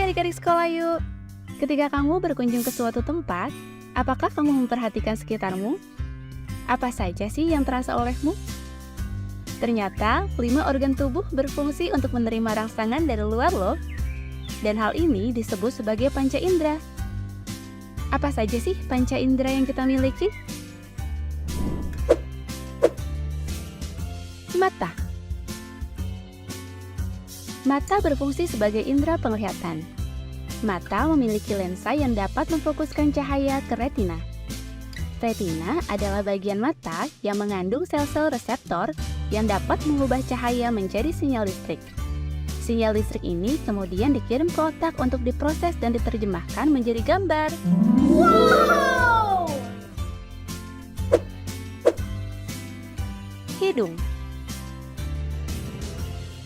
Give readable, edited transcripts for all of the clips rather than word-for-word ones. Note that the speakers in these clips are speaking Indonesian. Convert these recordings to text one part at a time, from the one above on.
Hai adik-adik sekolah yuk. Ketika kamu berkunjung ke suatu tempat, apakah kamu memperhatikan sekitarmu? Apa saja sih yang terasa olehmu? Ternyata, 5 organ tubuh berfungsi untuk menerima rangsangan dari luar loh. Dan hal ini disebut sebagai panca indera. Apa saja sih panca indera yang kita miliki? Mata. Mata berfungsi sebagai indera penglihatan. Mata memiliki lensa yang dapat memfokuskan cahaya ke retina. Retina adalah bagian mata yang mengandung sel-sel reseptor yang dapat mengubah cahaya menjadi sinyal listrik. Sinyal listrik ini kemudian dikirim ke otak untuk diproses dan diterjemahkan menjadi gambar. Wow! Hidung.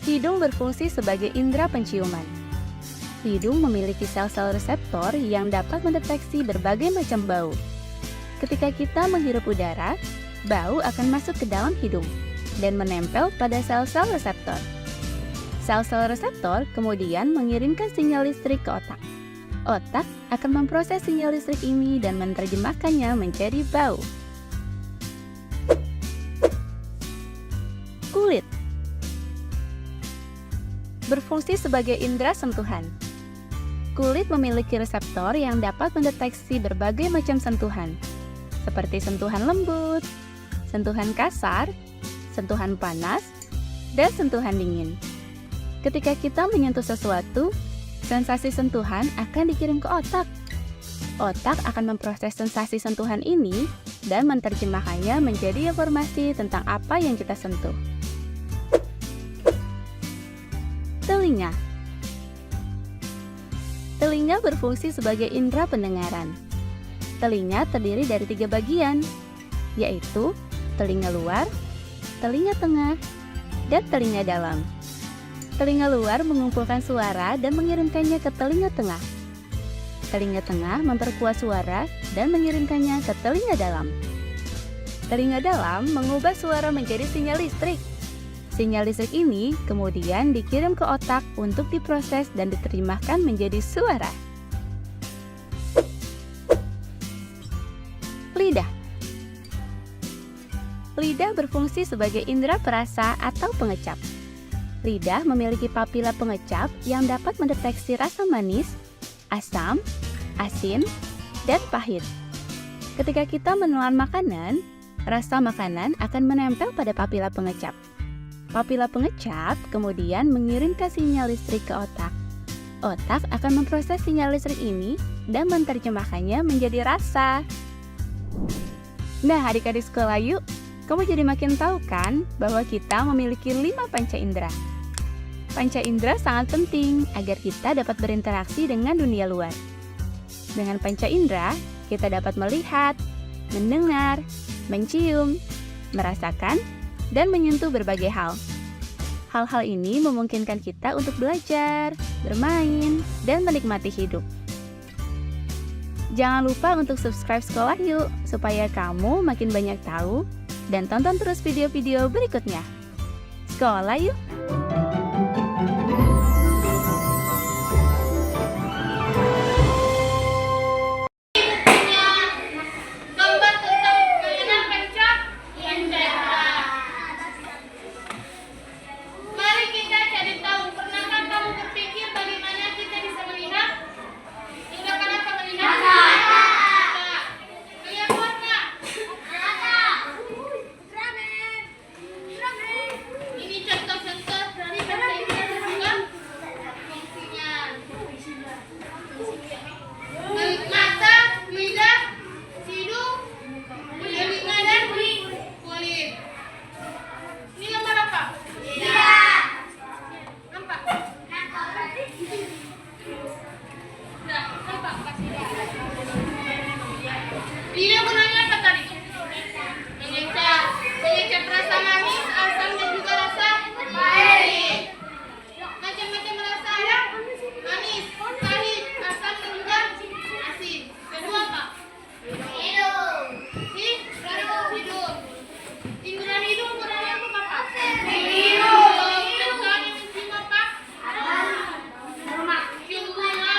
Hidung berfungsi sebagai indera penciuman. Hidung memiliki sel-sel reseptor yang dapat mendeteksi berbagai macam bau. Ketika kita menghirup udara, bau akan masuk ke dalam hidung dan menempel pada sel-sel reseptor. Sel-sel reseptor kemudian mengirimkan sinyal listrik ke otak. Otak akan memproses sinyal listrik ini dan menerjemahkannya menjadi bau. Kulit berfungsi sebagai indera sentuhan. Kulit memiliki reseptor yang dapat mendeteksi berbagai macam sentuhan, seperti sentuhan lembut, sentuhan kasar, sentuhan panas, dan sentuhan dingin. Ketika kita menyentuh sesuatu, sensasi sentuhan akan dikirim ke otak. Otak akan memproses sensasi sentuhan ini dan menerjemahkannya menjadi informasi tentang apa yang kita sentuh. Telinga. Telinga berfungsi sebagai indera pendengaran. Telinga terdiri dari 3 bagian, yaitu telinga luar, telinga tengah, dan telinga dalam. Telinga luar mengumpulkan suara dan mengirimkannya ke telinga tengah. Telinga tengah memperkuat suara dan mengirimkannya ke telinga dalam. Telinga dalam mengubah suara menjadi sinyal listrik. Sinyal listrik ini kemudian dikirim ke otak untuk diproses dan diterjemahkan menjadi suara. Lidah. Lidah berfungsi sebagai indera perasa atau pengecap. Lidah memiliki papila pengecap yang dapat mendeteksi rasa manis, asam, asin, dan pahit. Ketika kita menelan makanan, rasa makanan akan menempel pada papila pengecap. Papila pengecap kemudian mengirimkan sinyal listrik ke otak. Otak akan memproses sinyal listrik ini dan menerjemahkannya menjadi rasa. Nah, adik-adik sekolah yuk, kamu jadi makin tahu kan bahwa kita memiliki 5 panca indera. Panca indera sangat penting agar kita dapat berinteraksi dengan dunia luar. Dengan panca indera, kita dapat melihat, mendengar, mencium, merasakan, dan menyentuh berbagai hal. Hal-hal ini memungkinkan kita untuk belajar, bermain, dan menikmati hidup. Jangan lupa untuk subscribe Sekolah Yuk, supaya kamu makin banyak tahu, dan tonton terus video-video berikutnya. Sekolah Yuk! Dia gunanya apa tadi? Mengecap rasa manis, asam, dan juga rasa pahit. Macam-macam rasa ada manis, pahit, asam, dan juga asin. Kedua apa? Hidung. Hidung. Indra hidung gunanya untuk apa? Hidung. Mencium apa? Cium bunga.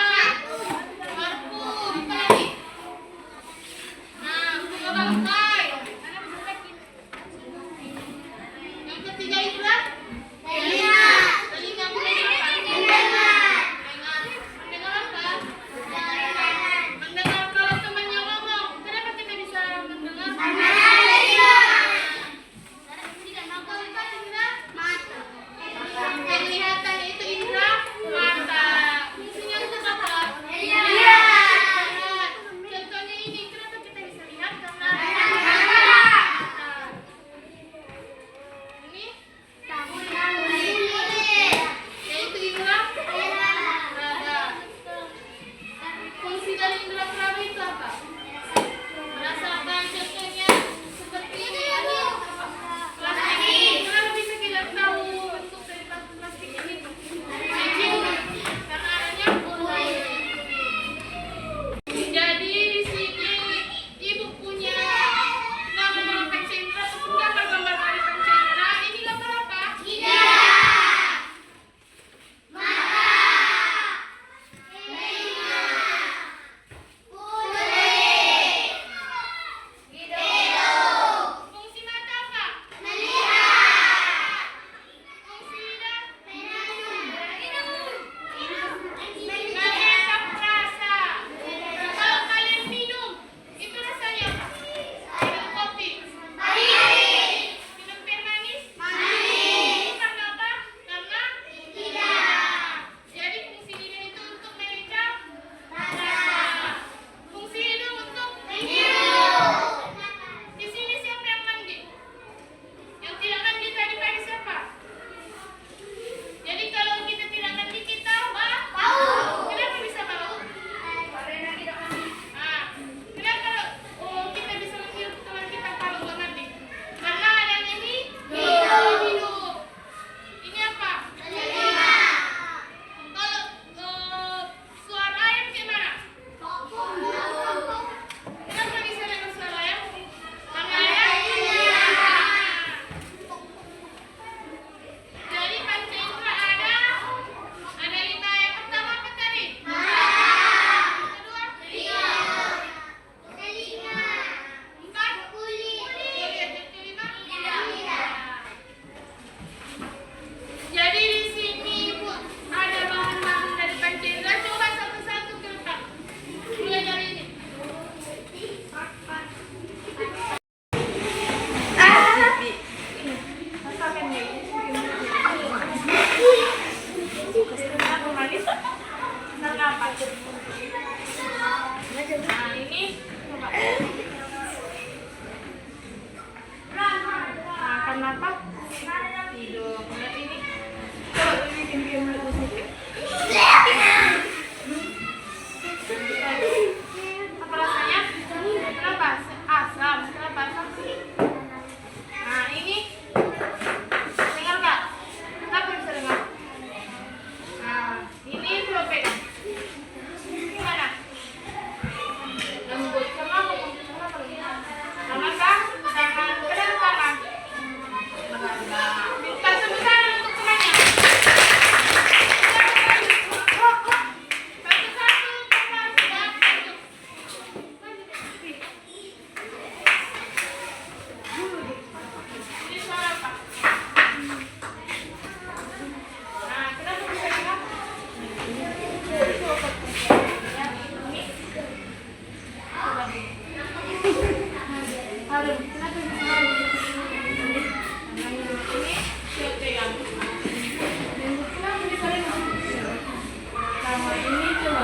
pertama ini coba.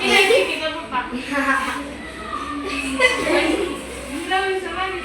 Ini kita buka. Kita bisa lagi.